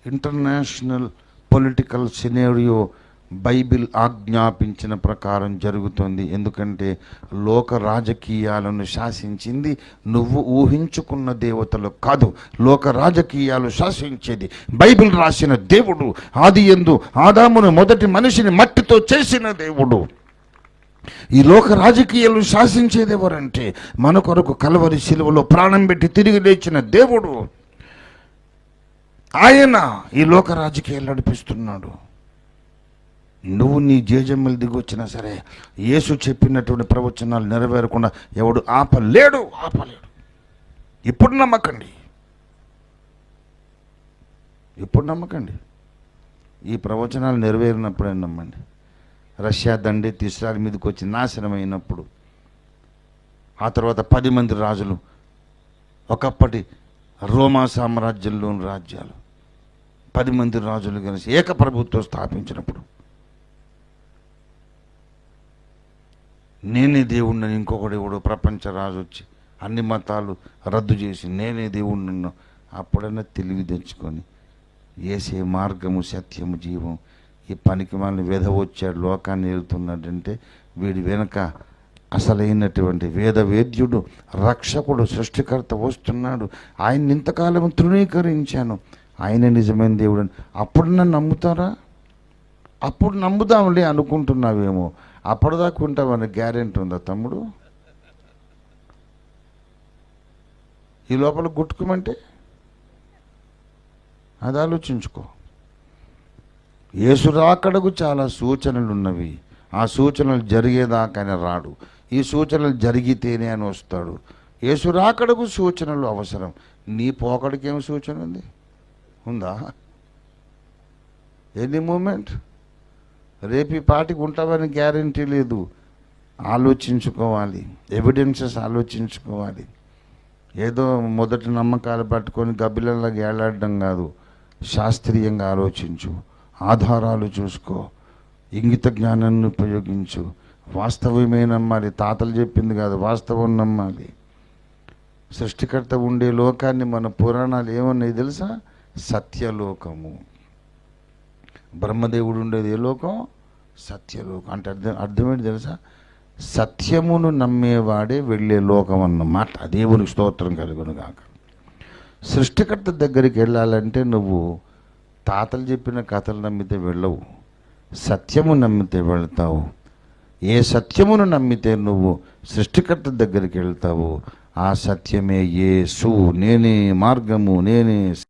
International political scenario Bible ఆజ్ఞాపించిన ప్రకారం జరుగుతుంది. ఎందుకంటే లోక రాజకీయాలను శాసించింది నువ్వు ఊహించుకున్న దేవతలు కాదు. లోక రాజకీయాలు శాసించేది బైబిల్ రాసిన దేవుడు. ఆదియందు ఆదామును మొదటి మనిషిని మట్టితో చేసిన దేవుడు. ఈ లోక రాజకీయాలు శాసించేది ఎవరంటే మన కొరకు కల్వరి శిలువలో ప్రాణం పెట్టి తిరిగి లేచిన దేవుడు. ఆయన ఈ లోక రాజకీయాలు నడిపిస్తున్నాడు. నువ్వు నీ జేజమ్మలు దిగి వచ్చినా సరే యేసు చెప్పినటువంటి ప్రవచనాలు నెరవేరకుండా ఎవడు ఆపలేడు. ఇప్పుడు నమ్మకండి. ఈ ప్రవచనాలు నెరవేరినప్పుడే నమ్మండి. రష్యా దండెత్తి ఇస్రాయల్ మీదకి వచ్చి నాశనం అయినప్పుడు, ఆ తర్వాత 10 మంది రాజులు, ఒకప్పటి రోమా సామ్రాజ్యంలోని రాజ్యాలు 10 మంది రాజులు కలిసి ఏకప్రభుత్వం స్థాపించినప్పుడు, నేనే దేవుణ్ణి ఇంకొకటి ఎవడో ప్రపంచ రాజు వచ్చి అన్ని మతాలు రద్దు చేసి నేనే దేవుణ్ణి, అప్పుడైనా తెలివి తెచ్చుకొని యేసే మార్గము సత్యము జీవం, ఈ పనికి మనల్ని వచ్చాడు లోకాన్ని వెళ్తున్నాడంటే వీడి వెనక అసలైనటువంటి వేదవేద్యుడు, రక్షకుడు, సృష్టికర్త వస్తున్నాడు. ఆయన ఇంతకాలం తృణీకరించాను, ఆయన నిజమైన దేవుడు. అప్పుడు నన్ను నమ్ముతారా? అప్పుడు నమ్ముదాంలే అనుకుంటున్నావేమో. అప్పటిదాకా ఉంటామని గ్యారెంటీ ఉందా తమ్ముడు? ఈ లోపల గుట్టుకోమంటే అది ఆలోచించుకో. యేసు రాకడకు చాలా సూచనలు ఉన్నవి. ఆ సూచనలు జరిగేదాకా ఆయన రాడు. ఈ సూచనలు జరిగితేనే ఆయన వస్తాడు. యేసు రాకడకు సూచనలు అవసరం. నీ పోకడికి ఏమి సూచన ఉందా? ఎనీ మూమెంట్ రేపు ఈ పాటికి ఉంటామని గ్యారంటీ లేదు. ఆలోచించుకోవాలి, ఎవిడెన్సెస్ ఆలోచించుకోవాలి. ఏదో మొదటి నమ్మకాలు పట్టుకొని గబ్బిలంలాగా ఏలాడడం కాదు. శాస్త్రీయంగా ఆలోచించు, ఆధారాలు చూసుకో, ఇంగిత జ్ఞానాన్ని ఉపయోగించు. వాస్తవమే నమ్మాలి. తాతలు చెప్పింది కాదు, వాస్తవం నమ్మాలి. సృష్టికర్త ఉండే లోకాన్ని మన పురాణాలు ఏమన్నాయి తెలుసా? సత్యలోకము. బ్రహ్మదేవుడు ఉండేది ఏ లోకం? సత్యలోకం. అంటే అర్థమేంటి తెలుసా? సత్యమును నమ్మేవాడే వెళ్ళే లోకం అన్నమాట. దేవునికి స్తోత్రం కలుగును గాక. సృష్టికర్త దగ్గరికి వెళ్ళాలంటే నువ్వు తాతలు చెప్పిన కథలు నమ్మితే వెళ్ళవు, సత్యము నమ్మితే వెళ్తావు. ఏ సత్యమును నమ్మితే నువ్వు సృష్టికర్త దగ్గరికి వెళ్తావు, ఆ సత్యమే యేసు. నేనే మార్గము, నేనే